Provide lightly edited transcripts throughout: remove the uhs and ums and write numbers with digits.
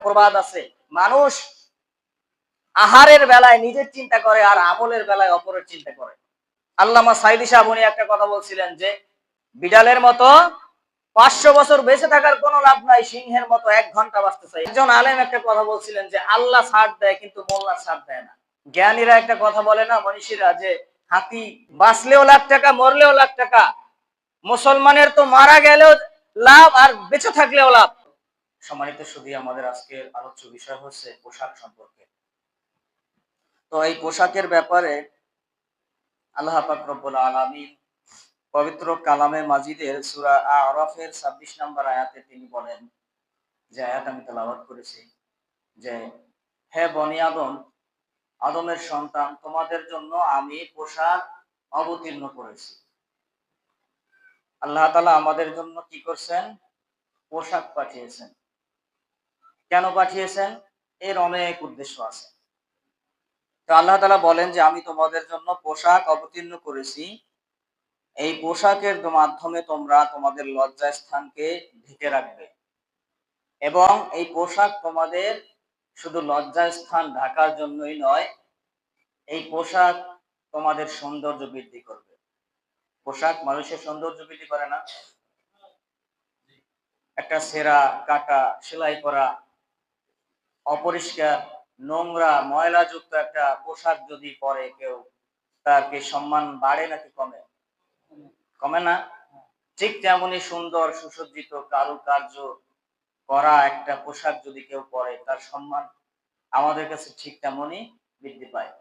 প্রবাদ আছে, মানুষ আহারের বেলায় নিজের চিন্তা করে আর আমলের বেলায় অপরের চিন্তা করে। আল্লামা সাইদি সাহেব উনি একটা কথা বলছিলেন যে বিড়ালের মতো 500 বছর বেঁচে থাকার কোনো লাভ নাই, সিংহের মতো 1 ঘন্টা বাঁচতে চাই। একজন আলেম একটা কথা বলছিলেন যে আল্লাহ ছাড় দেয় কিন্তু মোল্লা ছাড় দেয় না। জ্ঞানীরা একটা কথা বলে না মনীষীরা, যে হাতি বাঁচলেও লাখ টাকা, মরলেও লাখ টাকা, মুসলমানের তো মারা গেলেও লাভ আর বেঁচে থাকলেও লাভ। সম্মানিত সুধী, আমাদের আজকের আলোচ্য বিষয় হচ্ছে পোশাক সম্পর্কে। তো এই পোশাকের ব্যাপারে আল্লাহ পাক রব্বুল আলামিন পবিত্র কালামে মাজিদের সূরা আ'রাফের 26 নম্বর আয়াতে তিনি বলেন, যে আয়াত আমি তেলাওয়াত করেছি, যে হে বনি আদম, আদমের সন্তান, তোমাদের জন্য আমি পোশাক অবতীর্ণ করেছি। আল্লাহ তাআলা আমাদের জন্য কি করছেন? পোশাক পাঠিয়েছেন। কেন পাঠিয়েছেন? এর অনেক উদ্দেশ্য আছে। তো আল্লাহ তাআলা বলেন যে আমি তোমাদের জন্য পোশাক অবতীর্ণ করেছি, এই পোশাকের মাধ্যমে তোমরা তোমাদের লজ্জাস্থানকে ঢেকে রাখবে, এবং এই পোশাক তোমাদের শুধু লজ্জাস্থান ঢাকার জন্যই নয়, এই পোশাক তোমাদের সৌন্দর্য বৃদ্ধি করবে। পোশাক মানুষের সৌন্দর্য বৃদ্ধি করে না? একটা ছেঁড়া কাটা সেলাই করা অপরিষ্কার নোংরা ময়লাযুক্ত একটা পোশাক যদি পরে কেউ, তার কি সম্মান বাড়ে নাকি কমে? কমে না? ঠিক তেমনই সুন্দর সুসজ্জিত কারুকার্য করা একটা পোশাক যদি কেউ পরে, তার সম্মান আমাদের কাছে ঠিক তেমনই বৃদ্ধি পায়।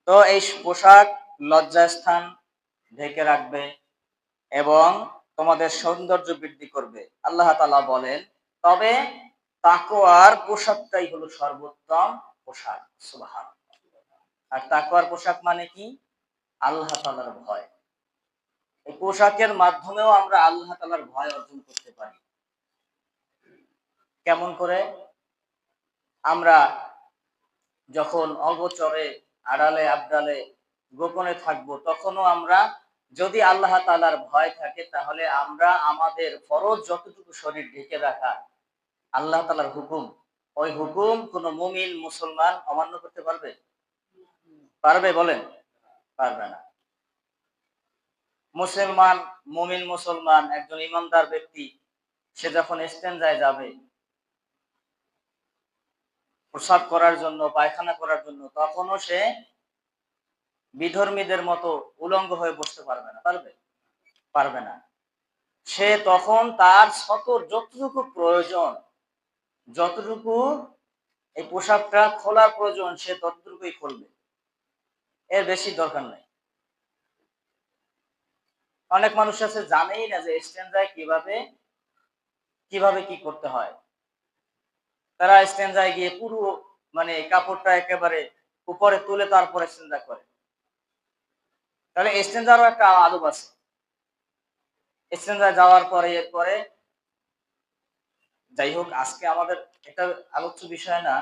তো এই পোশাক লজ্জাস্থান ঢেকে রাখবে এবং তোমাদের সৌন্দর্য বৃদ্ধি করবে। আল্লাহ তাআলা বলেন, তবে তাকওয়ার পোশাকটাই হলো সর্বোত্তম পোশাক। সুবহানাল্লাহ। আর তাকওয়ার পোশাক মানে কি? আল্লাহ তাআলার ভয়। এই পোশাকের মাধ্যমেও আমরা আল্লাহ তাআলার ভয় অর্জন করতে পারি। কেমন করে? আমরা যখন অগোচরে, আড়ালে আবডালে, গোপনে থাকবো, তখনও আমরা যদি আল্লাহ তাআলার ভয় থাকে, তাহলে আমরা আমাদের ফরজ যতটুকু শরীর ঢেকে রাখা, আল্লাহ তাআলার হুকুম, ওই হুকুম কোন মুমিন মুসলমান অমান্য করতে পারবে? পারবে বলেন? পারবে না। মুসলমান, মুমিন মুসলমান, একজন ইমানদার ব্যক্তি, সে যখন ইস্তেনজায় যাবে, প্রসাব করার জন্য, পায়খানা করার জন্য, তখনও সে বিধর্মীদের মতো উলঙ্গ হয়ে বসতে পারবে না। পারবে? পারবে না। সে তখন তার যতটুকু প্রয়োজন, যতটুকু এই পোশাকটা খোলার প্রয়োজন, সে ততটুকুই খুলবে, এর বেশি দরকার নেই। অনেক মানুষ আছে জানেই না যে ইস্তেনজায় কিভাবে কিভাবে কি করতে হয়। তারা ইস্তেনজায় গিয়ে পুরো কাপড়টা একেবারে উপরে তুলে তারপরে ইস্তেনজা করে। তাহলে ইস্তেনজারও একটা আদব আছে। ইস্তেনজায় যাওয়ার পরে, এরপরে যাই হোক, আজকে আমাদের এটা আলোচ্য বিষয় না।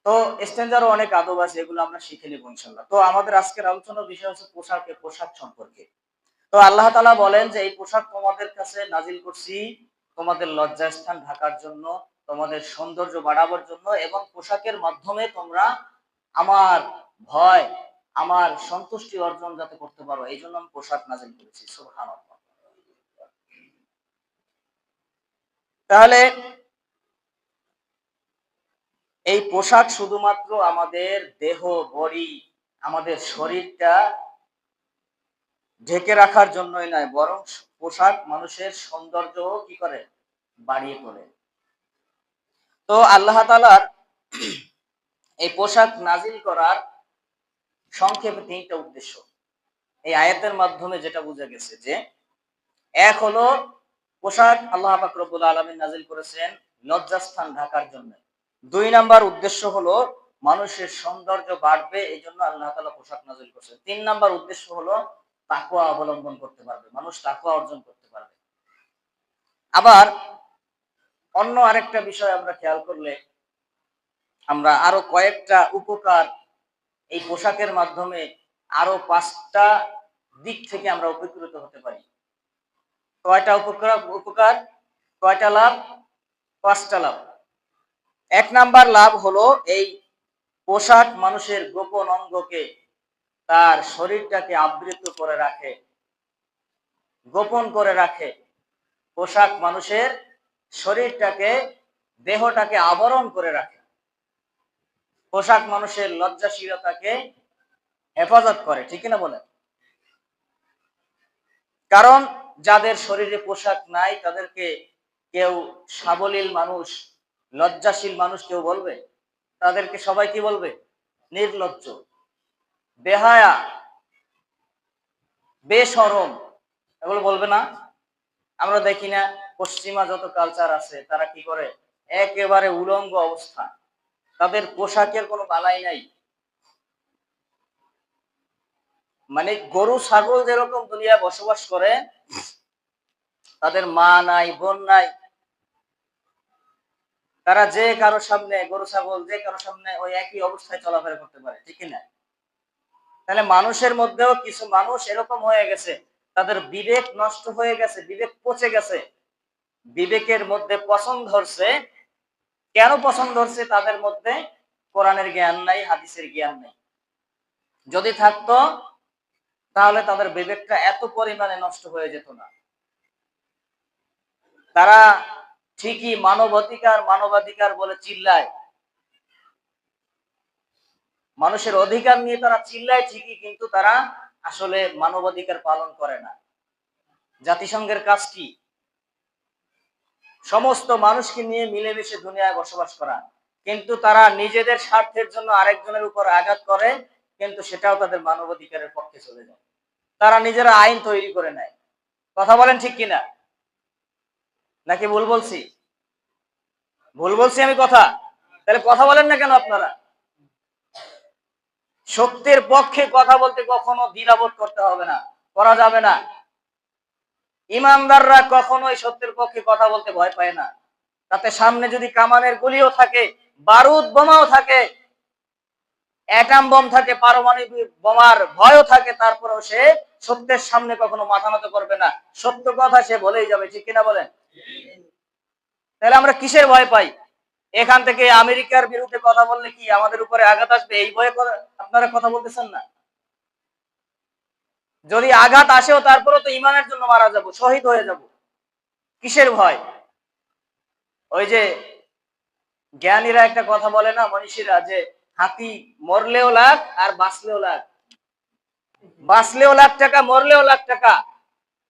তো ইস্তেনজারও অনেক আদব আছে, এগুলো আমরা শিখে নেব ইনশাআল্লাহ। তো আমাদের আজকের আলোচনার বিষয় হচ্ছে পোশাক সম্পর্কে। তো আল্লাহ তাআলা বলেন যে এই পোশাক তোমাদের কাছে নাজিল করছি তোমাদের লজ্জাস্থান ঢাকার জন্য, তোমাদের সৌন্দর্য বাড়াবার জন্য, এবং পোশাকের মাধ্যমে তোমরা আমার ভয়, আমার সন্তুষ্টি অর্জন যাতে করতে পারো, এই জন্য আমি পোশাক নাজিল করেছি। সুবহানাল্লাহ। তাহলে এই পোশাক শুধুমাত্র আমাদের দেহ, বডি, আমাদের শরীরটা ঢেকে রাখার জন্যই নয়, বরং পোশাক মানুষের সৌন্দর্য কি করে? বাড়িয়ে তোলে। তো আল্লাহ তাআলার এই পোশাক নাজিল করার সংক্ষেপে 3টা উদ্দেশ্য এই আয়াতের মাধ্যমে যেটা বোঝা গেছে, যে এক হলো পোশাক আল্লাহ পাক রব্বুল আলামিন নাজিল করেছেন লজ্জাস্থান ঢাকার জন্য। 2 নাম্বার উদ্দেশ্য হলো মানুষের সৌন্দর্য বাড়বে, এই জন্য আল্লাহ তাআলা পোশাক নাজিল করেছেন। 3 নাম্বার উদ্দেশ্য হলো তাকওয়া অবলম্বন করতে পারবে, মানুষ তাকওয়া অর্জন করতে পারবে। আবার অন্য আরেকটা বিষয় আমরা খেয়াল করলে আমরা আরো কয়েকটা উপকার এই পোশাকের মাধ্যমে আরো 5টা দিক থেকে আমরা উপকৃত হতে পারি। কয়টা উপকার? কয়টা লাভ? 5টা লাভ। 1 নাম্বার লাভ হলো এই পোশাক মানুষের গোপন অঙ্গকে, তার শরীরটাকে আবৃত করে রাখে, গোপন করে রাখে। পোশাক মানুষের শরীরটাকে, দেহটাকে আবরণ করে রাখে। পোশাক মানুষের লজ্জাশীলতাকে হেফাজত করে, ঠিক না বলেন? কারণ যাদের শরীরে পোশাক নাই তাদেরকে কেউ সাবলীল মানুষ, লজ্জাশীল মানুষ কেউ বলবে? তাদেরকে সবাই কি বলবে? নির্লজ্জ, বেহায়া, বেশরম, এগুলো বলবে না? আমরা দেখি না পশ্চিমা যত কালচার আছে তারা কি করে? একেবারে উলঙ্গ অবস্থা, তাদের পোশাকের কোনো বালাই নাই। মানে গরু ছাগল যেরকম দুনিয়ায় বসবাস করে, তাদের মা নাই, বোন নাই, তারা যে কারো সামনে, গরু ছাগল যে কারো সামনে ওই একই অবস্থায় চলাফেরা করতে পারে, ঠিক না? তাহলে মানুষের মধ্যেও কিছু মানুষ এরকম হয়ে গেছে, তাদের বিবেক নষ্ট হয়ে গেছে, বিবেক পচে গেছে, বিবেকের মধ্যে পছন্দ ধরছে। কেন পছন্দ ধরছে? তাদের মধ্যে কোরআনের জ্ঞান নাই, হাদিসের জ্ঞান নাই। যদি থাকতো তাহলে তাদের বিবেকটা এত পরিমাণে নষ্ট হয়ে যেত না। তারা ঠিকই মানবাধিকার মানবাধিকার বলে চিল্লায়, মানুষের অধিকার নিয়ে তারা চিল্লায় ঠিকই, কিন্তু তারা আসলে মানবাধিকার পালন করে না। জাতিসংঘের কাজ কি? সমস্ত মানুষকে নিয়ে মিলেমিশে দুনিয়ায় বসবাস করা, কিন্তু তারা নিজেদের স্বার্থের জন্য আরেকজনের উপর আঘাত করে, কিন্তু সেটাও তাদের মানবাধিকারের পক্ষে চলে যায়। তারা নিজেরা আইন তৈরি করে নেয়। কথা বলেন ঠিক কিনা? নাকি ভুল বলছি? ভুল বলছি আমি কথা? তাহলে কথা বলেন না কেন আপনারা? সত্যের পক্ষে কথা বলতে কখনো দ্বিধাবোধ করতে হবে না, করা যাবে না। ইমানদাররা কখনোই সত্যের পক্ষে কথা বলতে ভয় পায় না। তাতে সামনে যদি কামানের গুলিও থাকে, বারুদ বোমাও থাকে, অ্যাটম বোম থাকে, পারমাণবিক বোমার ভয়ও থাকে, তারপরেও সে সত্যের সামনে কখনো মাথা নত করবে না। সত্য কথা সে বলেই যাবে, ঠিক কিনা বলেন? তাহলে আমরা কিসের ভয় পাই? এখান থেকে আমেরিকার বিরুদ্ধে কথা বললে কি আমাদের উপরে আঘাত আসবে, এই ভয়ে আপনারা কথা বলতেছেন না? যদি আঘাত আসেও তারপরে তো ইমানের জন্য মারা যাব, শহীদ হয়ে যাব। কিসের ভয়? ওই যে জ্ঞানীরা একটা কথা বলে না, মনীষীরা, যে হাতি মরলেও লাখ আর বাঁচলেও লাখ, বাঁচলেও লাখ টাকা, মরলেও লাখ টাকা।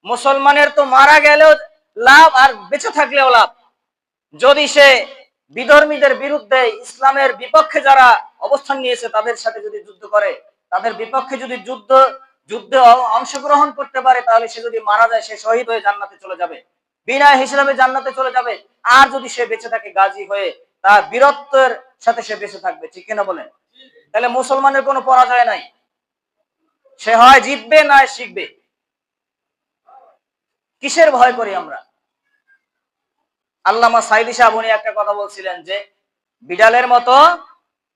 মুসলমানের তো মারা গেলেও লাভ আর বেঁচে থাকলেও লাভ। যদি সে বিধর্মীদের বিরুদ্ধে, ইসলামের বিপক্ষে যারা অবস্থান নিয়েছে তাদের সাথে যদি যুদ্ধ করে, তাদের বিপক্ষে যদি যুদ্ধে অংশগ্রহণ করতে পারে, তাহলে সে যদি মারা যায় সে শহীদ হয়ে জান্নাতে চলে যাবে, বিনা হিসাবে জান্নাতে চলে যাবে। আর যদি সে বেঁচে থাকে গাজী হয়ে, তার বীরত্বের সাথে সে বেঁচে থাকবে, ঠিক কিনা বলেন? তাহলে মুসলমানের কোনো পরাজয় নাই, সে হয় জিতবে না শিখবে। কিসের ভয় করি আমরা? আল্লামা সাইদি সাহেব উনি একটা কথা বলছিলেন যে বিড়ালের মতো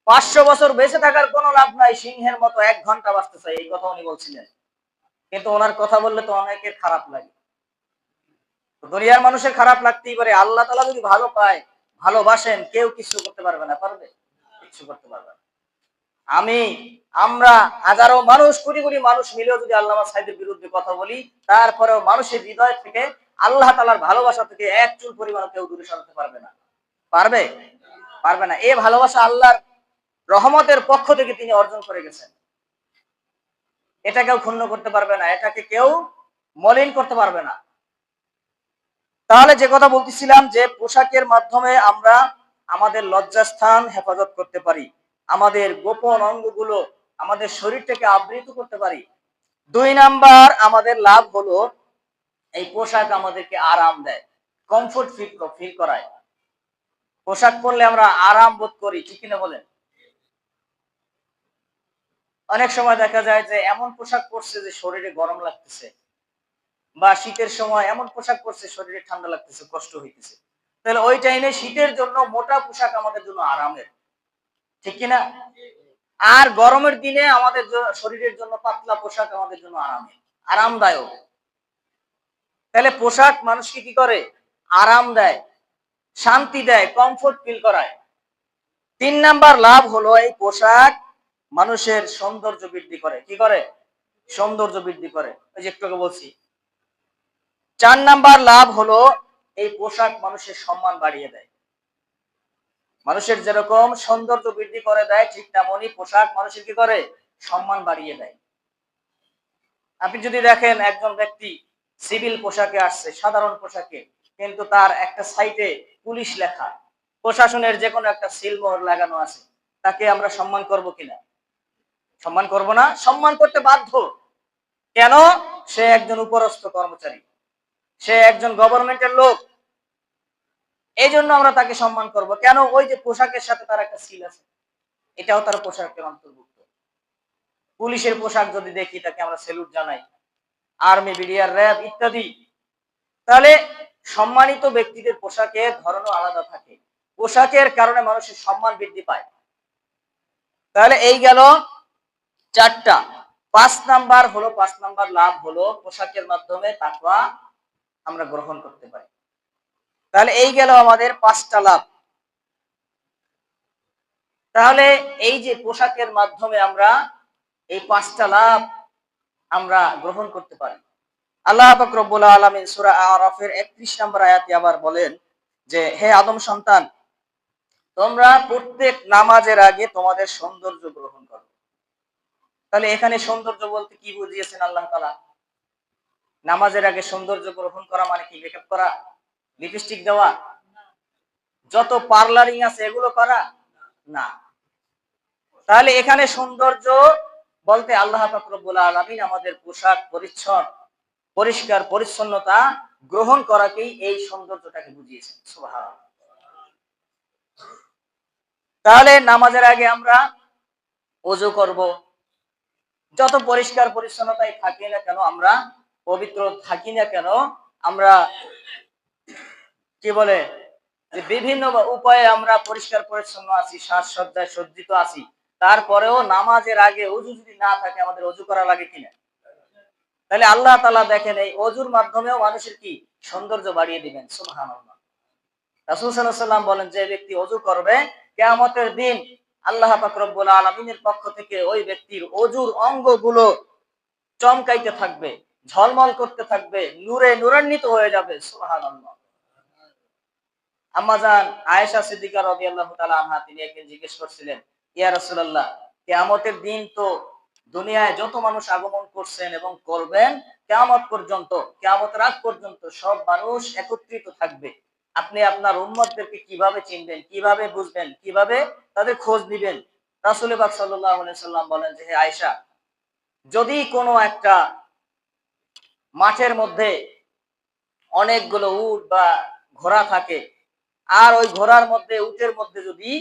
500 বছর বেঁচে থাকার কোনো লাভ নাই, সিংহের মতো 1 ঘন্টা বাঁচতে চাই, এই কথা উনি বলছিলেন। কিন্তু ওনার কথা বললে তো অনেকের খারাপ লাগে। দুনিয়ার মানুষের খারাপ লাগতেই পারে, আল্লাহ তাআলা যদি ভালো পায়, ভালোবাসেন, কেউ কিছু করতে পারবে না। পারবে? কিছু করতে পারবে না। আমরা হাজারো মানুষ, কোটি কোটি মানুষ মিলেও যদি আল্লামা সাইদের বিরুদ্ধে কথা বলি, তারপরেও মানুষের হৃদয় থেকে, আল্লাহ তাআলার ভালোবাসা থেকে এক চুল পরিমাণ কেউ দূরে সরাতে পারবে না। পারবে? পারবে না। এই ভালোবাসা আল্লাহর রহমতের পক্ষ থেকে তিনি অর্জন করে গেছেন। এটা কেউ ক্ষুণ্ণ করতে পারবে না, এটাকে কেউ মলিন করতে পারবে না। তাহলে যে কথা বলতেছিলাম, যে পোশাকের মাধ্যমে আমরা আমাদের লজ্জাস্থান হেফাজত করতে পারি, আমাদের গোপন অঙ্গগুলো, আমাদের শরীরটাকে আবৃত করতে পারি। 2 নাম্বার আমাদের লাভ হলো এই পোশাক আমাদেরকে আরাম দেয়, কমফোর্ট ফিল করায়। পোশাক পরলে আমরা আরাম বোধ করি, ঠিক কিনা বলেন? অনেক সময় দেখা যায় যে এমন পোশাক পরছে যে শরীরে গরম লাগতেছে, বা শীতের সময় এমন পোশাক পরছে শরীরে ঠান্ডা লাগতেছে, কষ্ট হইতেছে। তাহলে ওই টাইমে শীতের জন্য মোটা পোশাক আমাদের জন্য আরামের, ঠিক কিনা? আর গরমের দিনে আমাদের শরীরের জন্য পাতলা পোশাক আমাদের জন্য আরামদায়ক। তাহলে পোশাক মানুষকে কি করে? আরাম দেয়, শান্তি দেয়, কমফোর্ট ফিল করায়। 3 নাম্বার লাভ হলো এই পোশাক মানুষের সৌন্দর্য বৃদ্ধি করে। কি করে? সৌন্দর্য বৃদ্ধি করে। ওই যে একটু আগে বলছি। 4 নাম্বার লাভ হলো এই পোশাক মানুষের সম্মান বাড়িয়ে দেয়। মানুষের যেরকম সৌন্দর্য বৃদ্ধি করে দেয়, ঠিক তেমনই পোশাক মানুষের কি করে? সম্মান বাড়িয়ে দেয়। আপনি যদি দেখেন একজন ব্যক্তি সিভিল পোশাকে আসছে, সাধারণ পোশাকে, কিন্তু তার একটা সাইটে পুলিশ লেখা, প্রশাসনের যে কোনো একটা সিলমোহর লাগানো আছে, তাকে আমরা সম্মান করব কিনা? সম্মান করব না? সম্মান করতে বাধ্য। কেন? সে একজন উপরস্থ কর্মচারী, সে একজন গভর্নমেন্টের লোক। এই জন্য আমরা তাকে সম্মান করব। কেন? ওই যে পোশাকের সাথে তার একটা সিল আছে, এটাও তার পোশাকের অন্তর্ভুক্ত। পুলিশের পোশাক যদি দেখি, তাকে আমরা স্যালুট জানাই, আর্মি, বিডিআর, র্যাব ইত্যাদি। তাহলে সম্মানিত ব্যক্তিদের পোশাকের ধরনও আলাদা থাকে। পোশাকের কারণে মানুষের সম্মান বৃদ্ধি পায়। তাহলে এই গেল 4টা। 5 নাম্বার লাভ হলো পোশাকের মাধ্যমে তাকওয়া আমরা গ্রহণ করতে পারি। তাহলে এই গেল আমাদের 5টা লাভ। তাহলে এই যে পোশাকের মাধ্যমে আমরা এই 5টা লাভ আমরা গ্রহণ করতে পারি। আল্লাহ পাক রব্বুল আলামিন সূরা আরাফের 31 নম্বর আয়াতে আবার বলেন যে, হে আদম সন্তান, তোমরা প্রত্যেক নামাজের আগে তোমাদের সৌন্দর্য গ্রহণ করো। তাহলে এখানে সৌন্দর্য বলতে কি বুঝিয়েছেন আল্লাহ তাআলা? নামাজের আগে সৌন্দর্য গ্রহণ করা মানে কি? মেকআপ করা, লিপস্টিক দেওয়া, যত পার্লারিং আছে এগুলো করা না। তাহলে এখানে সৌন্দর্য বলতে আল্লাহ পাক রব্বুল আলামিন আমাদের পোশাক পরিচ্ছদ, পরিষ্কার পরিচ্ছন্নতা গ্রহণ করাকেই এই সৌন্দর্যটাকে বুঝিয়েছেন। সুবহানাল্লাহ। তাহলে নামাজের আগে আমরা ওযু করব, যত পরিষ্কার পরিচ্ছন্নতাই থাকি না কেন, আমরা পবিত্র থাকি না কেন, আমরা কি বলে যে বিভিন্ন উপায়ে আমরা পরিষ্কার পরিচ্ছন্ন আছি, সাজসজ্জায় সজ্জিত আছি, তারপরেও নামাজের আগে ওযু যদি না থাকে, আমাদের ওযু করা লাগে কিনা? তাহলে আল্লাহ তাআলা দেখেন এই ওযুর মাধ্যমেও মানুষের কি সৌন্দর্য বাড়িয়ে দিবেন। সুবহানাল্লাহ। রাসূল সাল্লাল্লাহু আলাইহি ওয়াসাল্লাম বলেন, যে ব্যক্তি ওযু করবে, কিয়ামতের দিন আল্লাহ পাক রব্বুল আলামিনের পক্ষ থেকে ওই ব্যক্তির ওযুর অঙ্গগুলো চমকাইতে থাকবে, ঝলমল করতে থাকবে, নূরে নূরান্বিত হয়ে যাবে। সুবহানাল্লাহ। আম্মা জান আয়েশা সিদ্দিকা রাদিয়াল্লাহু তাআলা আনহা, তিনি একদিন জিজ্ঞেস করছিলেন, ইয়া রাসূলুল্লাহ, কিয়ামতের দিন তো দুনিয়ায় যত মানুষ আগমন করছেন এবং করবেন, কিয়ামত পর্যন্ত, কিয়ামতের আগ পর্যন্ত সব মানুষ একত্রিত থাকবে, আপনি আপনার উম্মতদেরকে কিভাবে চিনবেন, কিভাবে বুঝবেন, কিভাবে তাদের খোঁজ নিবেন? রাসূল পাক সাল্লাল্লাহু আলাইহি সাল্লাম বলেন যে, হে আয়েশা, যদি কোনো একটা মাঠের মধ্যে অনেকগুলো উট বা ঘোড়া থাকে, আর ওই ঘোড়ার মধ্যে, উটের মধ্যে যদি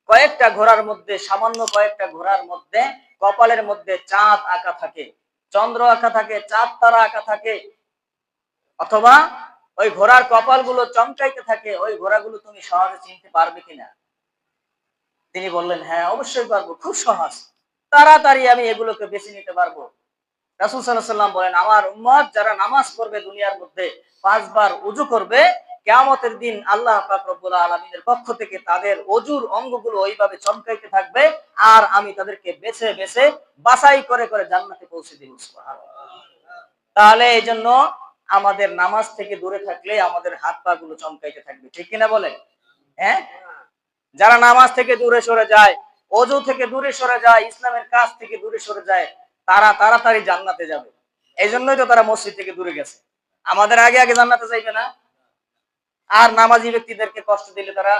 কয়েকটা ঘোড়ার মধ্যে, সামান্য কয়েকটা ঘোড়ার মধ্যে কপালের মধ্যে চাঁদ আঁকা থাকে, চন্দ্র আঁকা থাকে, চাঁদ তারা আঁকা থাকে, অথবা ওই ঘোড়ার কপালগুলো চমকাইতে থাকে, ওই ঘোড়াগুলো তুমি সহজে চিনতে পারবে কিনা? তিনি বললেন, হ্যাঁ অবশ্যই পারবো, খুব সহজ, তাড়াতাড়ি আমি এগুলোকে বেছে নিতে পারবো। রাসূল সাল্লাল্লাহু আলাইহি ওয়াসাল্লাম বলেন, আমার উম্মত যারা নামাজ পড়বে, দুনিয়ার মধ্যে 5 বার ওযু করবে, কিয়ামতের দিন আল্লাহ পাক রব্বুল আলামিনের পক্ষ থেকে তাদের ওযুর অঙ্গগুলো ওইভাবে চমকাইতে থাকবে, আর আমি তাদেরকে বেছে বেছে বাছাই করে করে জান্নাতে পৌঁছে দেব। সুবহানাল্লাহ। তাহলে এই জন্য আমাদের নামাজ থেকে দূরে থাকলে আমাদের হাত পা গুলো চমকাইতে থাকবে, ঠিক কিনা বলেন? হ্যাঁ, যারা নামাজ থেকে দূরে সরে যায়, ওযু থেকে দূরে সরে যায়, ইসলামের কাজ থেকে দূরে সরে যায়, তারা তাড়াতাড়ি জান্নাতে যাবে। এই জন্যই তো তারা মসজিদ থেকে দূরে গেছে। আমাদের আগে আগে জান্নাতে যাইবে না, আর নামাজি ব্যক্তিদেরকে কষ্ট দিলে তারা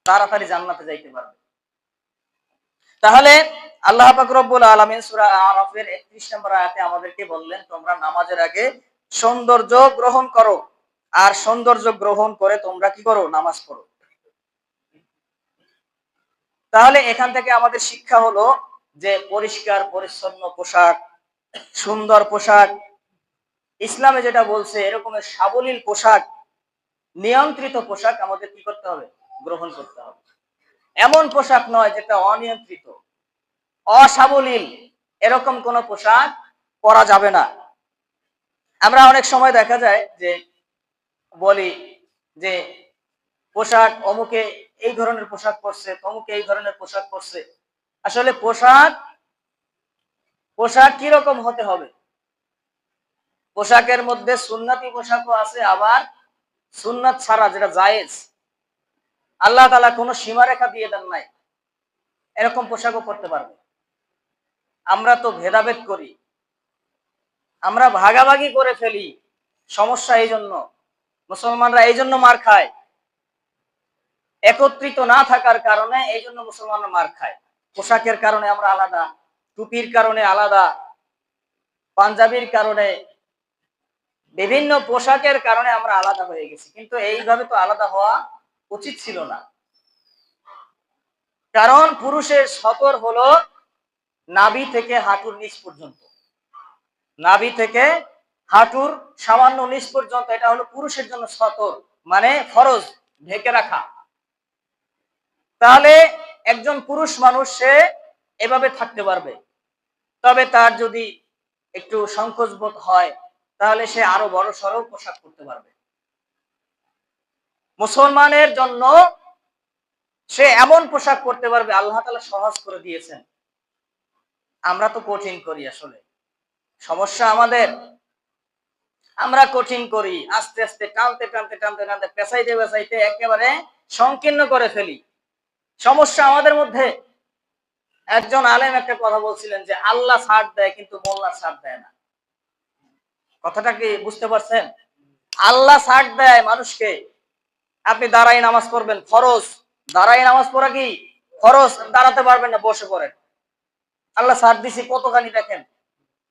তাড়াতাড়ি জান্নাতে যাইতে পারবে। তাহলে আল্লাহ পাক রব্বুল আলামিন সূরা আরাফের 31 নম্বর আয়াতে আমাদেরকে বললেন, তোমরা নামাজের আগে সৌন্দর্য গ্রহণ করো, আর সৌন্দর্য গ্রহণ করে তোমরা কি করো? নামাজ পড়ো। তাহলে এখান থেকে আমাদের শিক্ষা হলো যে পরিষ্কার পরিচ্ছন্ন পোশাক, সুন্দর পোশাক, ইসলামে যেটা বলছে এরকমের সাবলীল পোশাক, নিয়ন্ত্রিত পোশাক আমাদের কি করতে হবে? গ্রহণ করতে হবে। এমন পোশাক নয় যেটা অনিয়ন্ত্রিত, অসাবলীল, এরকম কোন পোশাক পরা যাবে না। আমরা অনেক সময় দেখা যায় যে বলি যে পোশাক অমুকে এই ধরনের পোশাক পরছে, তমুকে এই ধরনের পোশাক পরছে। আসলে পোশাক পোশাক কিরকম হতে হবে? পোশাকের মধ্যে সুন্নতি পোশাকও আছে, আবার সুন্নাত ছাড়া যেটা জায়েজ, আল্লাহ তাআলা কোনো সীমারেখা দিয়ে দেন নাই, এরকম পোশাকও পরতে পারবে। আমরা তো ভেদাভেদ করি, আমরা ভাগাভাগি করে ফেলি। সমস্যা এই জন্য, মুসলমানরা এই জন্য মার খায়, একত্রিত না থাকার কারণে এই জন্য মুসলমানরা মার খায়। পোশাকের কারণে আমরা আলাদা, টুপির কারণে আলাদা, পাঞ্জাবির কারণে, বিভিন্ন পোশাকের কারণে আমরা আলাদা হয়ে গেছি। কিন্তু এইভাবে তো আলাদা হওয়া উচিত ছিল না। কারণ পুরুষের সতর হলো নাভি থেকে হাঁটুর নিচ পর্যন্ত, নাভি থেকে হাঁটুর সামান্য নিচ পর্যন্ত, এটা হলো পুরুষের জন্য সতর, মানে ফরজ, ঢেকে রাখা। তাহলে একজন পুরুষ মানুষ সে এভাবে থাকতে পারবে। তবে তার যদি একটু সংকোচ বোধ হয়, তাহলে সে আরো বড় সড়ো পোশাক পরতে পারবে। মুসলমানের জন্য সে এমন পোশাক পরতে পারবে, আল্লাহ তাআলা সহজ করে দিয়েছেন। আমরা তো কঠিন করি। আসলে সমস্যা আমাদের, আমরা কঠিন করি, আস্তে আস্তে টানতে টানতে টানতে টানতে পেঁচাইতে পেঁচাইতে একেবারে সংকীর্ণ করে ফেলি। সমস্যা আমাদের মধ্যে। একজন আলেম একটা কথা বলছিলেন যে আল্লাহ ছাড় দেয় কিন্তু মোল্লা ছাড় দেয় না। কথাটা কি বুঝতে পারছেন? আল্লাহ ছাড় দেয় মানুষকে, আপনি দাঁড়াই নামাজ পড়বেন ফরজ, দাঁড়াই নামাজ পড়া কি ফরজ, দাঁড়াতে পারবেন না বসে পড়েন। আল্লাহ ছাড় দিছি কতখানি, দেখেন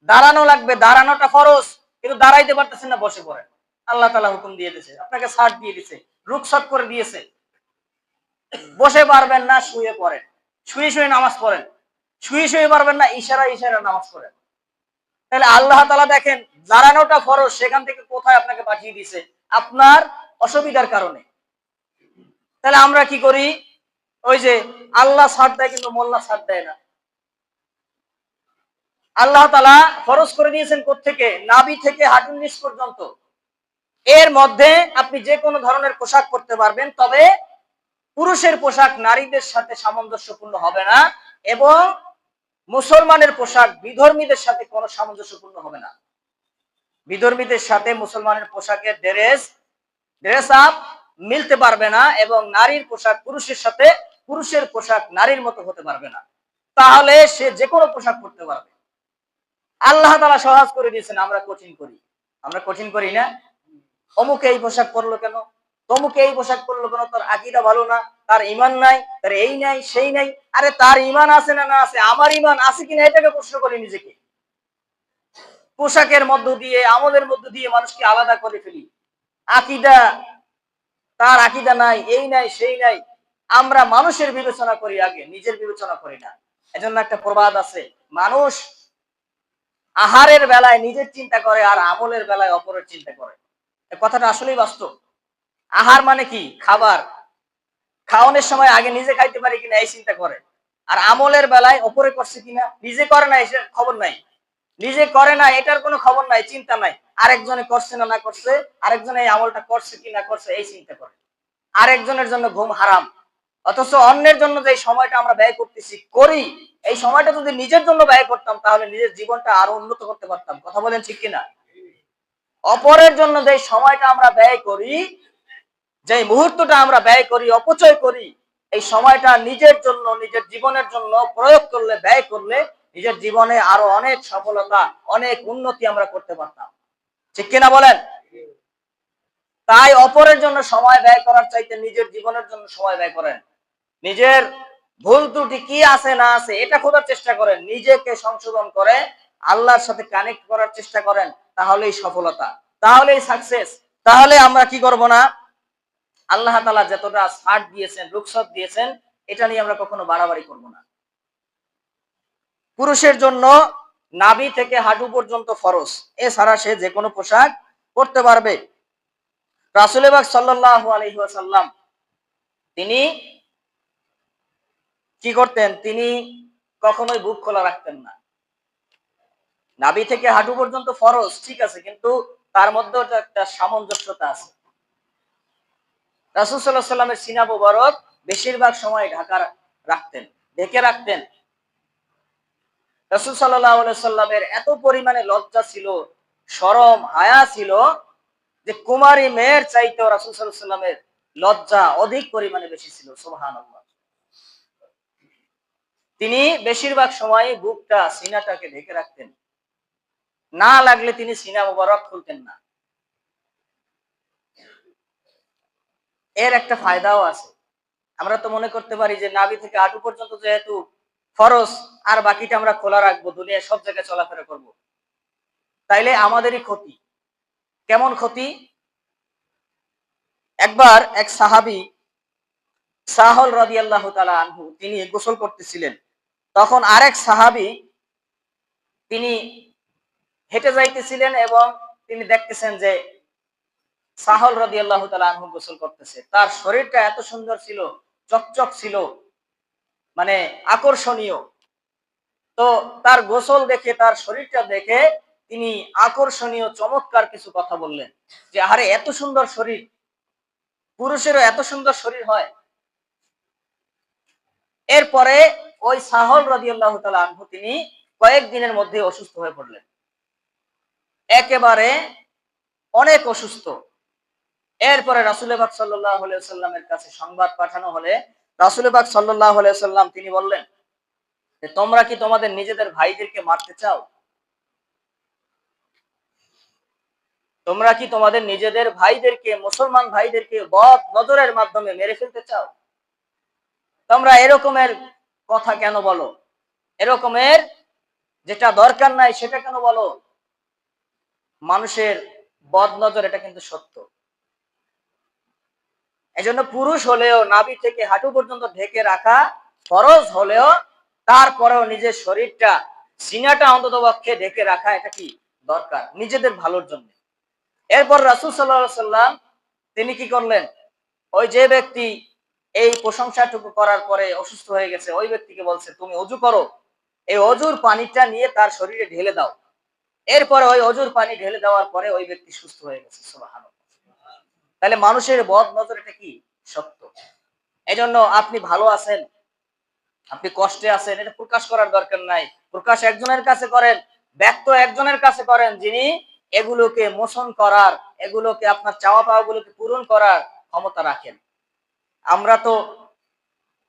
দাঁড়ানো লাগবে, দাঁড়ানোটা ফরজ, কিন্তু দাঁড়াইতে পারতেছেন না বসে পড়েন। আল্লাহ তাআলা হুকুম দিয়ে দিয়েছে, আপনাকে ছাড় দিয়ে দিয়েছে, রুখসত করে দিয়েছে। বসে পারবেন না শুয়ে পড়েন, শুয়ে শুয়ে নামাজ পড়েন, শুয়ে শুয়ে পারবেন না ইশারা ইশারা নামাজ পড়েন। তাহলে আল্লাহ তাআলা দেখেন দাঁড়ানোটা ফরজ, সেখান থেকে কোথায় আপনাকে পাঠিয়ে দিয়েছে? আপনার অসুবিধার কারণে। তাহলে আমরা কি করি? ওই যে আল্লাহ ছাড় দেয় কিন্তু মোল্লা ছাড় দেয় না। আল্লাহ তাআলা ফরজ করে দিয়েছেন কোত্থেকে? নাভি থেকে হাঁটুর নিচ পর্যন্ত। এর মধ্যে আপনি যে কোনো ধরনের পোশাক পরতে পারবেন, তবে পুরুষের পোশাক নারীদের সাথে সামঞ্জস্যপূর্ণ হবে না, এবং মুসলমানের পোশাক বিধর্মীদের সাথে কোনো সামঞ্জস্যপূর্ণ হবে না। বিধর্মীদের সাথে মুসলমানের পোশাকের ড্রেস আপ মিলতে পারবে না, এবং নারীর পোশাক পুরুষের সাথে পুরুষের পোশাক নারীর মতো হতে পারবে না। তাহলে সে যে কোনো পোশাক পরতে পারবে। আল্লাহ তাআলা সহজ করে দিয়েছেন, আমরা কঠিন করি। আমরা কঠিন করি না? অমুকে এই পোশাক পরলো কেন, তমুকে এই পোশাক পরলো কেন, তার আকীদা ভালো না, তার ঈমান নাই, তার এই নাই সেই নাই। আরে তার ঈমান আছে না না আছে, আমার ঈমান আছে কিনা এটাকে প্রশ্ন করি নিজেকে। পোশাকের মধ্য দিয়ে, আমলের মধ্য দিয়ে মানুষকে আলাদা করে ফেলি। আকীদা, তার আকীদা নাই, এই নাই সেই নাই। আমরা মানুষের বিবেচনা করি আগে, নিজের বিবেচনা করি না। এজন্য একটা প্রবাদ আছে, মানুষ আহারের বেলায় নিজের চিন্তা করে আর আমলের বেলায় অপরের চিন্তা করে। এই কথাটা আসলেই বাস্তব। আহার মানে কি? খাবার। খাওয়ানোর সময় আগে নিজে খাইতে পারি কিনা এই চিন্তা করে, আর আমলের বেলায় অপরে করছে কিনা, নিজে করে না এসে খবর নাই, নিজে করে না এটার কোনো খবর নাই, চিন্তা নাই। আরেকজনে করছে না না করছে, আরেকজনে এই আমলটা করছে কি না করছে এই চিন্তা করে। আরেকজনের জন্য ঘুম হারাম, অথচ অন্যের জন্য যে সময়টা আমরা ব্যয় করতেছি করি, এই সময়টা যদি নিজের জন্য ব্যয় করতাম তাহলে নিজের জীবনটা আরো উন্নত করতে পারতাম। কথা বলেন ঠিক কিনা? অপরের জন্য যে সময়টা আমরা ব্যয় করি, যে মুহূর্তটা আমরা ব্যয় করি, অপচয় করি, এই সময়টা নিজের জন্য, নিজের জীবনের জন্য প্রয়োগ করলে, ব্যয় করলে নিজের জীবনে আরো অনেক সফলতা, অনেক উন্নতি আমরা করতে পারতাম। ঠিক কিনা বলেন? তাই অপরের জন্য সময় ব্যয় করার চাইতে নিজের জীবনের জন্য সময় ব্যয় করেন। নিজের ভুল ত্রুটি কি আছে না আছে এটা খোঁজার চেষ্টা করেন, নিজেকে সংশোধন করে আল্লাহর সাথে কানেক্ট করার চেষ্টা করেন, তাহলেই সফলতা, তাহলেই সাকসেস। তাহলে আমরা কি করব না? আল্লাহ তাআলা যতটা ছাড় দিয়েছেন, রুখসত দিয়েছেন, এটা নিয়ে আমরা কখনো বাড়াবাড়ি করব না। পুরুষের জন্য নাভি থেকে হাঁটু পর্যন্ত ফরজ, এছাড়া সে যে কোনো পোশাক পরতে পারবে। রাসূল পাক সাল্লাল্লাহু আলাইহি ওয়াসাল্লাম তিনি কি করতেন? তিনি কখনোই বুক খোলা রাখতেন না। নাভি থেকে হাঁটু পর্যন্ত ফরজ ঠিক আছে, কিন্তু তার মধ্যেও একটা সামঞ্জস্যতা আছে। রাসূল সাল্লাল্লাহু আলাইহি সাল্লামের সিনা মুবারক বেশিরভাগ সময় ঢেকে রাখতেন। রাসূল সাল্লাল্লাহু আলাইহি সাল্লামের এত পরিমাণে লজ্জা ছিল, শরম, হায়া ছিল যে কুমারী মেয়ের চাইতেও রাসূল সাল্লাল্লাহু আলাইহি সাল্লামের লজ্জা অধিক পরিমাণে বেশি ছিল। সুবহানাল্লাহ। তিনি বেশিরভাগ সময় বুকটা, সিনাটাকে ঢেকে রাখতেন। না লাগলে তিনি সিনা মুবারক খুলতেন না। এর একটা ফায়দাও আছে। আমরা তো মনে করতে পারি যে নাভি থেকে হাঁটু পর্যন্ত যেহেতু ফরজ, আর বাকিটা আমরা খোলা রাখবো, দুনিয়ায় সব জায়গায় চলাফেরা করব, তাইলে আমাদেরই ক্ষতি। কেমন ক্ষতি? একবার এক সাহাবী সাহল রাদিয়াল্লাহু তাআলা আনহু তিনি গোসল করতেছিলেন। তখন আরেক সাহাবী তিনি হেঁটে যাইতেছিলেন এবং তিনি দেখতেছেন যে সাহল রাদিয়াল্লাহু তাআলা আনহু গোসল করতেছে। তার শরীরটা এত সুন্দর ছিল, চকচক ছিল, মানে আকর্ষণীয়। তো তার গোসল দেখে, তার শরীরটা দেখে তিনি আকর্ষণীয় চমৎকার কিছু কথা বললেন যে আরে এত সুন্দর শরীর, পুরুষেরও এত সুন্দর শরীর হয়। এরপরে ওই সাহল রাদিয়াল্লাহু তাআলা আনহু তিনি কয়েকদিনের মধ্যে অসুস্থ হয়ে পড়লেন, একেবারে অনেক অসুস্থ। এরপরে রাসূল পাক সাল্লাল্লাহু আলাইহি ওয়াসাল্লামের কাছে সংবাদ পাঠানো হলে রাসূল পাক সাল্লাল্লাহু আলাইহি ওয়াসাল্লাম তিনি বললেন যে তোমরা কি তোমাদের নিজেদের ভাইদেরকে মারতে চাও? তোমরা কি তোমাদের নিজেদের ভাইদেরকে, মুসলমান ভাইদেরকে বদ নজরের মাধ্যমে মেরে ফেলতে চাও? তোমরা এরকমের কথা কেন বলো? এরকমের যেটা দরকার নাই সেটা কেন বলো? মানুষের বদ নজর, এটা কিন্তু সত্য। এজন্য পুরুষ হলেও নাভি থেকে হাঁটু পর্যন্ত ঢেকে রাখা ফরজ হলেও তারপরেও নিজের শরীরটা, সিনাটা অন্ততপক্ষে ঢেকে রাখা এটা কি দরকার, নিজেদের ভালোর জন্য। এরপর রাসূল সাল্লাল্লাহু আলাইহি ওয়াসাল্লাম তিনি কি করলেন? ওই যে ব্যক্তি এই প্রশংসাটুকু করার পরে অসুস্থ হয়ে গেছে, ওই ব্যক্তিকে বলছে তুমি ওযু করো, এই অজুর পানিটা নিয়ে তার শরীরে ঢেলে দাও। এরপরে ওই অজুর পানি ঢেলে দেওয়ার পরে ওই ব্যক্তি সুস্থ হয়ে গেছে। সুবহানাল্লাহ। তাহলে মানুষের বদ নজর এটা কি সত্য। এজন্য আপনি ভালো আছেন, আপনি কষ্টে আছেন, এটা প্রকাশ করার দরকার নাই। প্রকাশ একজনের কাছে করেন, ব্যক্ত একজনের কাছে করেন যিনি এগুলোকে মোচন করার, এগুলোকে আপনার চাওয়া পাওয়া গুলোকে পূরণ করার ক্ষমতা রাখেন। আমরা তো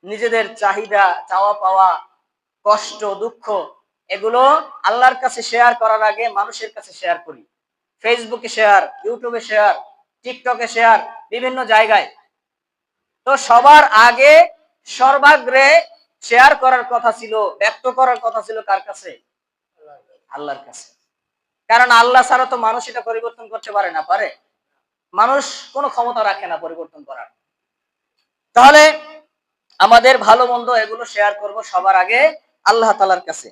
নিজেদের চাহিদা, চাওয়া পাওয়া, কষ্ট, দুঃখ এগুলো আল্লাহর কাছে শেয়ার করার আগে মানুষের কাছে শেয়ার করি। ফেসবুকে শেয়ার, ইউটিউবে শেয়ার, টিকটকে শেয়ার, বিভিন্ন জায়গায়। তো সবার আগে সর্বাগ্রে শেয়ার করার কথা ছিল, ব্যক্ত করার কথা ছিল কার কাছে? আল্লাহর কাছে। কারণ আল্লাহ ছাড়া তো মানুষ এটা পরিবর্তন করতে পারে না, পারে? মানুষ কোনো ক্ষমতা রাখে না পরিবর্তন করার। তাহলে আমাদের ভালো মন্দ এগুলো শেয়ার করব সবার আগে আল্লাহ তাআলার কাছে।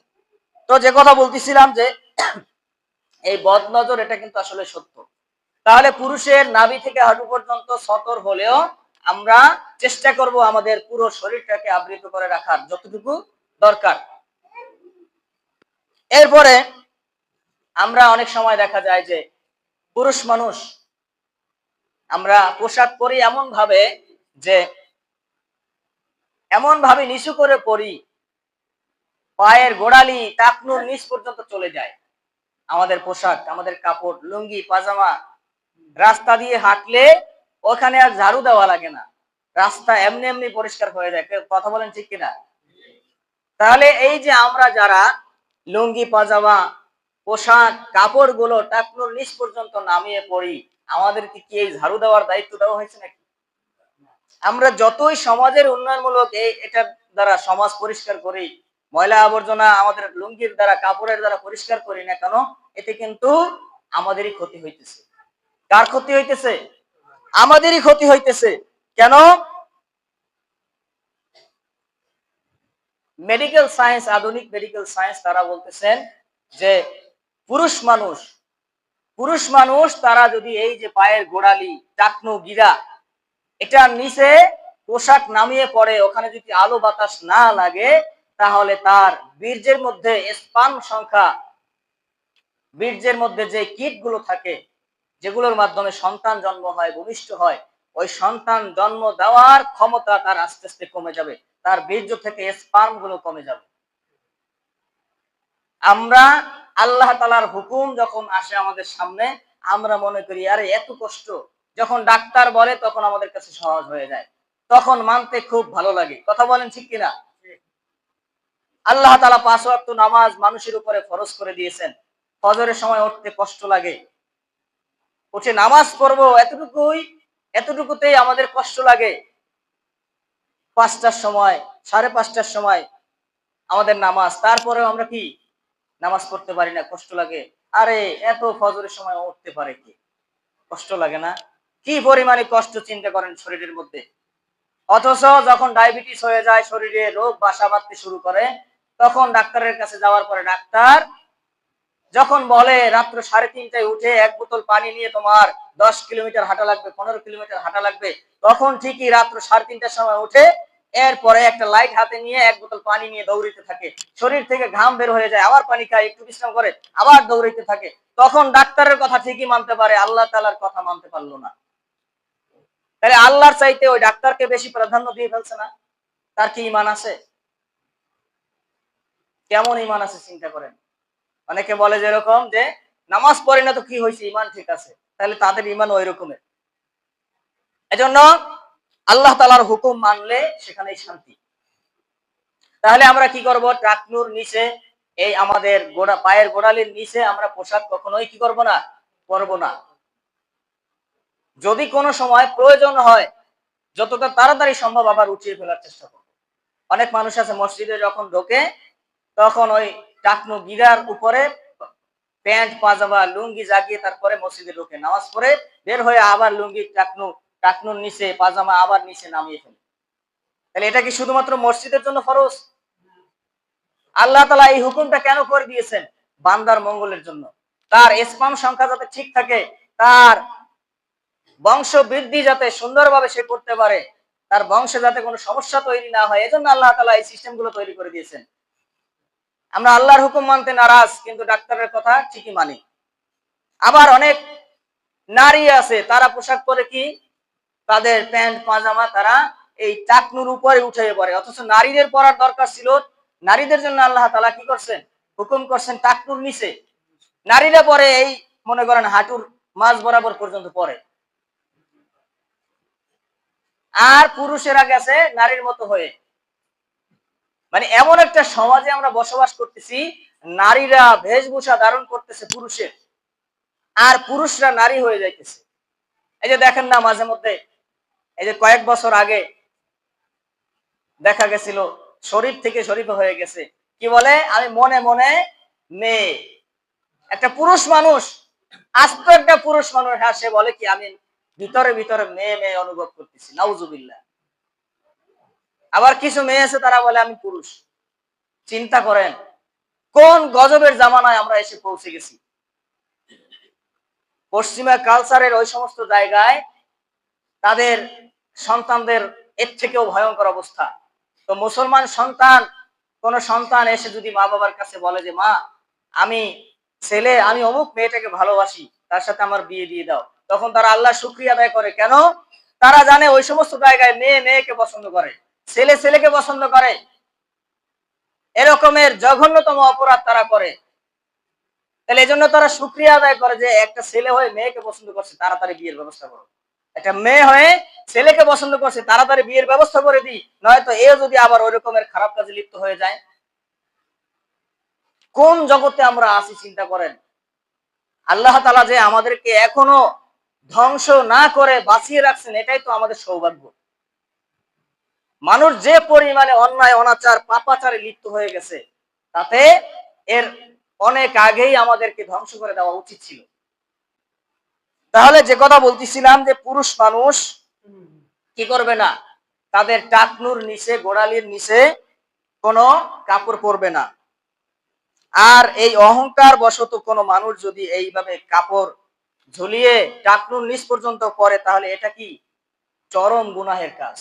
তো যে কথা বলতেছিলাম যে এই বদনজর এটা কিন্তু আসলে সত্য। তাহলে পুরুষের নাভি থেকে হাঁটু পর্যন্ত সতর হলেও আমরা চেষ্টা করব আমাদের পুরো শরীরটাকে আবৃত করে রাখার যতটুকু দরকার। এরপরে আমরা অনেক সময় দেখা যায় যে পুরুষ মানুষ আমরা পোশাক পরি এমন ভাবে নিচু করে পরি, পায়ের গোড়ালি টাকনুর নিচ পর্যন্ত চলে যায় আমাদের পোশাক, আমাদের কাপড়, লুঙ্গি, পাজামা। রাস্তা দিয়ে হাঁটলে ওখানে আর ঝাড়ু দেওয়া লাগে না, রাস্তা এমনি এমনি পরিষ্কার হয়ে যায়। কথা বলেন ঠিক কিনা? তাহলে এই যে আমরা যারা লুঙ্গি, পাজামা, পোশাক, কাপড় গুলো টাকনুর নিচ পর্যন্ত নামিয়ে পড়ি, আমাদেরকে কি এই ঝাড়ু দেওয়ার দায়িত্ব দেওয়া হয়েছে নাকি? আমরা যতই সমাজের উন্নয়নমূলক এটার দ্বারা সমাজ পরিষ্কার করি, ময়লা আবর্জনা আমাদের লুঙ্গির দ্বারা, কাপড়ের দ্বারা পরিষ্কার করি না কেন, এতে কিন্তু আমাদেরই ক্ষতি হইতেছে। কার ক্ষতি হইতেছে? আমাদেরই ক্ষতি হইতেছে। কেন? মেডিকেল সায়েন্স, আধুনিক মেডিকেল সায়েন্স তারা বলতেছেন যে পুরুষ মানুষ তারা যদি এই যে পায়ের গোড়ালি, টাকনু, গিরা এটার নিচে পোশাক নামিয়ে পড়ে, ওখানে যদি আলো বাতাস না লাগে, তাহলে তার বীর্যের মধ্যে স্পার্ম সংখ্যা, বীর্যের মধ্যে যে কিট গুলো থাকে যেগুলোর মাধ্যমে সন্তান জন্ম হয়, ভূমিষ্ঠ হয়, ওই সন্তান জন্ম দেওয়ার ক্ষমতা তার আস্তে আস্তে কমে যাবে, তার বীর্য থেকে স্পার্ম গুলো কমে যাবে। আমরা আল্লাহ তাআলার হুকুম যখন আসে আমাদের সামনে, আমরা মনে করি আরে এত কষ্ট, যখন ডাক্তার বলে তখন আমাদের কাছে সহজ হয়ে যায়, তখন মানতে খুব ভালো লাগে। কথা বলেন ঠিক কিনা? আল্লাহ তাআলা 5 ওয়াক্ত নামাজ মানুষের উপরে ফরজ করে দিয়েছেন। ফজরের সময় উঠতে কষ্ট লাগে, উঠে নামাজ পড়বো এতটুকুতেই আমাদের কষ্ট লাগে। 5টার সময়, 5:30টার সময় আমাদের নামাজ, তারপরেও আমরা কি নামাজ পড়তে পারি না, কষ্ট লাগে। আরে এত ফজরের সময় উঠতে পারে কি, কষ্ট লাগে না? কি পরিমাণে কষ্ট চিন্তা করেন শরীরের মধ্যে। অথচ যখন ডায়াবেটিস হয়ে যায়, শরীরে রোগ বাসা বাঁধতে শুরু করে, তখন ডাক্তারের কাছে যাওয়ার পরে ডাক্তার যখন বলে রাত্র 3:30টায় উঠে 1 বোতল পানি নিয়ে তোমার 10 কিলোমিটার হাঁটা লাগবে, 15 কিলোমিটার হাঁটা লাগবে, তখন ঠিকই রাত্র 3:30টার সময় উঠে এরপরে একটা লাইট হাতে নিয়ে 1 বোতল পানি নিয়ে দৌড়িতে থাকে। শরীর থেকে ঘাম বের হয়ে যায়, আবার পানি খায়, একটু বিশ্রাম করে, আবার দৌড়িতে থাকে। তখন ডাক্তারের কথা ঠিকই মানতে পারে, আল্লাহ তাআলার কথা মানতে পারলো না। তাহলে আল্লাহর চাইতে ওই ডাক্তারকে বেশি প্রাধান্য দিয়ে ফেলছে না? তার কি ঈমান আছে? কেমন ঈমান আছে চিন্তা করেন। অনেকে বলে যেরকম যে নামাজ পড়ে না তো কি হয়েছে, ঈমান ঠিক আছে, তাহলে তাদের ঈমান ওই রকমের। এজন্য আল্লাহ তাআলার হুকুম মানলে সেখানেই শান্তি। তাহলে আমরা কি করব? টাকনুর নিচে, এই আমাদের পায়ের গোড়ালির নিচে আমরা পোশাক কখনোই কি করব না, পরব না। যদি কোনো সময় প্রয়োজন হয় যতটা তাড়াতাড়ি সম্ভব আবার উঠিয়ে ফেলার চেষ্টা করব। অনেক মানুষ আছে মসজিদে যখন ঢোকে তখন ওই টাকনু গিরার উপরে প্যান্ট পাজামা লুঙ্গি জাগিয়ে তারপরে মসজিদে ঢোকে, নামাজ পড়ে বের হয়ে আবার লুঙ্গি টাকনুর নিচে পাজামা আবার নিচে নামিয়ে ফেলে। তাহলে এটা কি শুধুমাত্র মসজিদের জন্য ফরজ? আল্লাহ তাআলা এই হুকুমটা কেন করে দিয়েছেন? বান্দার মঙ্গলের জন্য, তার স্পাম সংখ্যা যাতে ঠিক থাকে, তার বংশ বৃদ্ধি যাতে সুন্দরভাবে সে করতে পারে, তার বংশে যাতে কোনো সমস্যা তৈরি না হয়, এজন্য আল্লাহ তাআলা এই সিস্টেমগুলো তৈরি করে দিয়েছেন। আমরা আল্লাহর হুকুম মানতে নারাজ, কিন্তু ডাক্তারের কথা ঠিকই মানি। আবার অনেক নারী আছে, তারা পোশাক পরে কি, তাদের প্যান্ট পাজামা তারা এই টাকনুর উপরে উঠে পড়ে, অথচ নারীদের পরার দরকার ছিল। নারীদের জন্য আল্লাহ তাআলা কি করছেন? হুকুম করছেন টাকনুর নিচে। নারীরা পরে এই মনে করেন হাঁটুর মাঝ বরাবর পর্যন্ত পরে, আর পুরুষেরা গেছে নারীর মতো হয়ে। মানে এমন একটা সমাজে আমরা বসবাস করতেছি, নারীরা বেশভূষা ধারণ করতেছে পুরুষের, আর পুরুষরা নারী হয়ে যাইতেছে। এই যে দেখেন না মাঝে মধ্যে, এই যে কয়েক বছর আগে দেখা গেছিল শরীফ থেকে শরীফ হয়ে গেছে, কি বলে আমি মনে মনে মেয়ে, একটা পুরুষ মানুষ, আস্ত একটা পুরুষ মানুষ, হ্যাঁ সে বলে কি আমি ভিতরে ভিতরে মেয়ে মেয়ে অনুভব করতেছি, নাউজুবিল্লাহ। আবার কিছু মেয়ে আছে তারা বলে আমি পুরুষ। চিন্তা করেন কোন গজবের জামানায় আমরা এসে পৌঁছে গেছি। পশ্চিমা কালচারের ওই সমস্ত জায়গায় তাদের সন্তানদের এর থেকেও ভয়ঙ্কর অবস্থা। তো মুসলমান সন্তান, কোন সন্তান এসে যদি মা বাবার কাছে বলে যে মা আমি অমুক মেয়েটাকে ভালোবাসি, তার সাথে আমার বিয়ে দিয়ে দাও, তখন তারা আল্লাহ শুকরিয়া আদায় করে। কেন? তারা জানে ওই সমস্ত জায়গায় মেয়ে মেয়েকে পছন্দ করে, ছেলে ছেলেকে পছন্দ করে, এরকমের জঘন্যতম অপরাধ তারা করে। তাহলে এই জন্য তারা শুকরিয়া আদায় করে যে একটা ছেলে হয়ে মেয়েকে পছন্দ করছে, তাড়াতাড়ি বিয়ের ব্যবস্থা করো। একটা মেয়ে হয়ে ছেলেকে পছন্দ করছে, তাড়াতাড়ি বিয়ের ব্যবস্থা করে দিই, নয়তো এ যদি আবার ওই রকমের খারাপ কাজে লিপ্ত হয়ে যায়। কোন জগতে আমরা আছি চিন্তা করেন। আল্লাহ তাআলা যে আমাদেরকে এখনো ধ্বংস না করে বাঁচিয়ে রাখছেন, এটাই তো আমাদের সৌভাগ্য। মানুষ যে পরিমাণে অন্যায় অনাচার পাপাচারে লিপ্ত হয়ে গেছে, তাতে এর অনেক আগেই আমাদেরকে ধ্বংস করে দেওয়া উচিত ছিল। তাহলে যে কথা বলতেছিলাম যে পুরুষ মানুষ কি করবে না, তাদের টাকনুর নিচে গোড়ালির নিচে কোনো কাপড় পরবে না। আর এই অহংকার বশত কোনো মানুষ যদি এইভাবে কাপড় ঝুলিয়ে টাকনুর নিচ পর্যন্ত পরে, তাহলে এটা কি চরম গুনাহের কাজ।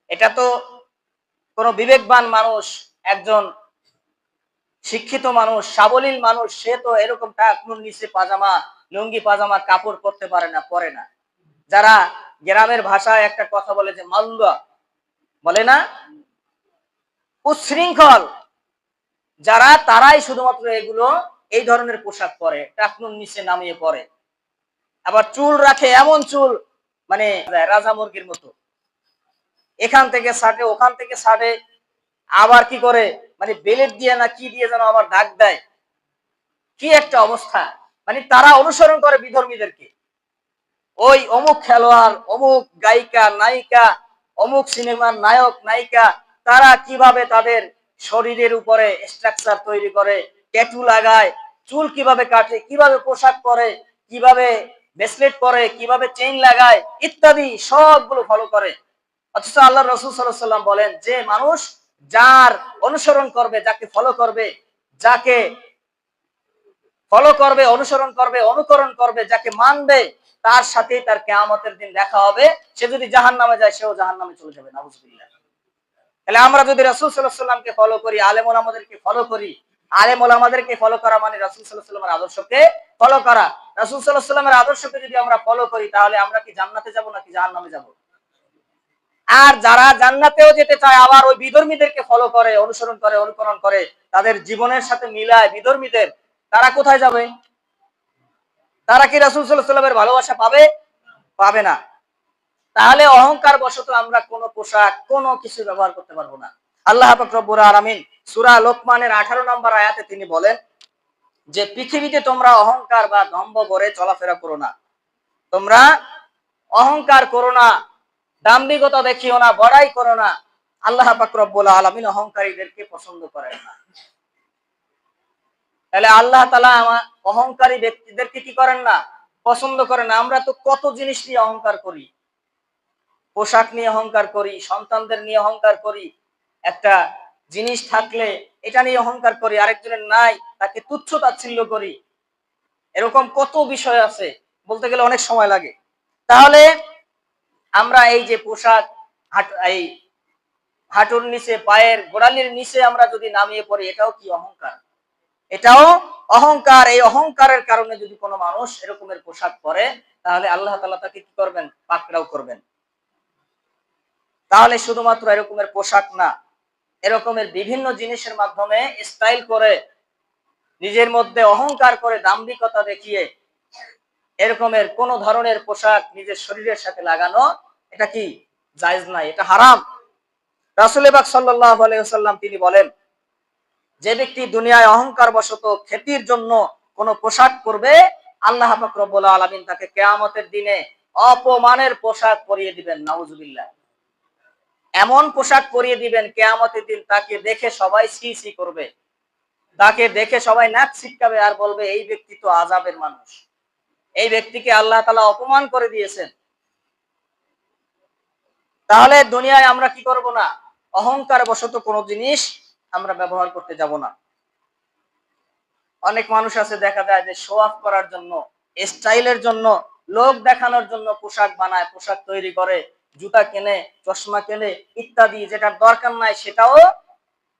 এটা তো কোনো বিবেকবান মানুষ, একজন শিক্ষিত মানুষ, সাবলীল মানুষ, সে তো এরকম টাকনুর নিচে পাজামা লুঙ্গি পাজামা কাপড় পরতে পারে না, পরে না। যারা গ্রামের ভাষায় একটা কথা বলে যে মাল্লা বলে না, উচ্ছৃঙ্খল যারা, তারাই শুধুমাত্র এগুলো এই ধরনের পোশাক পরে, টাকনুর নিচে নামিয়ে পরে। আবার চুল রাখে এমন চুল মানে রাজা মুরগির মতো, এখান থেকে ছাটে ওখান থেকে ছাটে, আবার কি করে মানে বেলেট দিয়ে না কি দিয়ে যেন আবার দাগ দেয়, কি একটা অবস্থা। মানে তারা অনুসরণ করে বিধর্মীদেরকে, ওই অমুক খেলোয়াড়, অমুক গায়িকা নায়িকা, অমুক সিনেমার নায়ক নায়িকা, তারা কিভাবে তাদের শরীরের উপরে স্ট্রাকচার তৈরি করে, ট্যাটু লাগায়, চুল কিভাবে কাটে, কিভাবে পোশাক পরে, কিভাবে ব্রেসলেট পরে, কিভাবে চেইন লাগায় ইত্যাদি সবগুলো ফলো করে। অথচ আল্লাহ রাসূল সাল্লাল্লাহু আলাইহি ওয়াসাল্লাম বলেন যে মানুষ যার অনুসরণ করবে, যাকে ফলো করবে, যাকে ফলো করবে, অনুসরণ করবে, অনুকরণ করবে, যাকে মানবে, তার সাথেই তার কিয়ামতের দিন দেখা হবে। সে যদি জাহান্নামে যায়, সেও জাহান্নামে চলে যাবে, নাউজুবিল্লাহ। তাহলে আমরা যদি রাসূল সাল্লাল্লাহু আলাইহি ওয়াসাল্লামকে ফলো করি, আলেম ওলামাদেরকে ফলো করি, আলেম ওলামাদেরকে ফলো করা মানে রাসূল সাল্লাল্লাহু আলাইহি ওয়াসাল্লামের আদর্শকে ফলো করা। রাসূল সাল্লাল্লাহু আলাইহি ওয়াসাল্লামের আদর্শকে যদি আমরা ফলো করি, তাহলে আমরা কি জান্নাতে যাব নাকি জাহান্নামে যাব? আর যারা জান্নাতেও যেতে চায়, আবার ওই বিধর্মীদেরকে ফলো করে, অনুসরণ করে, অনুকরণ করে, তাদের জীবনের সাথে মিলায় বিধর্মীদের, তারা কোথায় যাবে? তারা কি রাসূল সাল্লাল্লাহু আলাইহি ওয়াসাল্লামের ভালোবাসা পাবে? পাবে না। তাহলে অহংকার বশত আমরা কোনো পোশাক, কোনো কিছু ব্যবহার করতে পারবো না। আল্লাহ পাক রব্বুল আলামিন সূরা লোকমানের 18 নম্বর আয়াতে তিনি বলেন যে পৃথিবীতে তোমরা অহংকার বা দম্ভ করে চলাফেরা করো না, তোমরা অহংকার করো না, দাম্ভিকতা দেখিও না, বড়াই করো না। আল্লাহ পাক রব্বুল আলামিন অহংকারীদেরকে পছন্দ করেন না। তাহলে আল্লাহ তাআলা অহংকারী ব্যক্তিদেরকে কি করেন না? পছন্দ করেন না। আমরা তো কত জিনিস নিয়ে অহংকার করি, পোশাক নিয়ে অহংকার করি, সন্তানদের নিয়ে অহংকার করি, একটা জিনিস থাকলে এটা নিয়ে অহংকার করি, আরেকজনের নাই তাকে তুচ্ছ তাচ্ছিল্য করি। এরকম কত বিষয় আছে, বলতে গেলে অনেক সময় লাগে। তাহলে আমরা এই যে পোশাক, এই হাঁটুর নিচে, পায়ের গোড়ালির নিচে আমরা যদি নামিয়ে পড়ি, এটাও কি অহংকার? এটাও অহংকার। এই অহংকারের কারণে যদি কোনো মানুষ এরকমের পোশাক পরে, তাহলে আল্লাহ তাআলা তাকে কি করবেন? পাকড়াও করবেন। তাহলে শুধুমাত্র এরকমের পোশাক না, এরকমের বিভিন্ন জিনিসের মাধ্যমে স্টাইল করে, নিজের মধ্যে অহংকার করে, দাম্ভিকতা দেখিয়ে এরকমের কোন ধরনের পোশাক নিজের শরীরের সাথে লাগানো, এটা কি জায়েজ নাই, এটা হারাম। রাসূল পাক সাল্লাল্লাহু আলাইহি ওয়াসাল্লাম তিনি বলেন, যে ব্যক্তি দুনিয়ায় অহংকার বশত খ্যাতির জন্য কোন পোশাক পরবে, আল্লাহ পাক রব্বুল আলামিন তাকে কিয়ামতের দিনে অপমানের পোশাক পরিয়ে দিবেন, নাউজুবিল্লাহ। এমন পোশাক পরিয়ে দিবেন কিয়ামতের দিন, তাকে দেখে সবাই ছি ছি করবে, তাকে দেখে সবাই নাক ছিটকাবে আর বলবে এই ব্যক্তি তো আযাবের মানুষ, এই ব্যক্তিকে আল্লাহ তাআলা অপমান করে দিয়েছেন। তাহলে দুনিয়ায় আমরা কি করব না? অহংকার বশত কোনো জিনিস আমরা ব্যবহার করতে যাব না। অনেক মানুষ আছে, দেখা যায় যে শো অফ করার জন্য, স্টাইলের জন্য, লোক দেখানোর জন্য পোশাক বানায়, পোশাক তৈরি করে, জুতা কেনে, চশমা কেনে ইত্যাদি, যেটার দরকার নাই সেটাও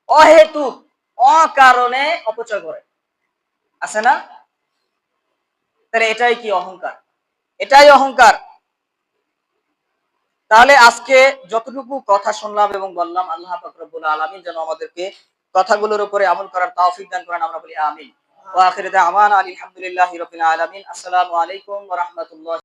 অহেতুক, অকারণে অপচয় করে, আছে না? তাহলে এটাই কি অহংকার? এটাই অহংকার। তাহলে আজকে যতটুকু কথা শুনলাম এবং বললাম, আল্লাহ পাক রব্বুল আলামিন যেন আমাদেরকে কথাগুলোর উপরে আমল করার তৌফিক দান করেন, আমরা বলি আমিন। ওয়া আখিরু দাওয়ানা আলহামদুলিল্লাহি রাব্বিল আলামিন। আসসালামু আলাইকুম ওয়া রাহমাতুল্লাহ।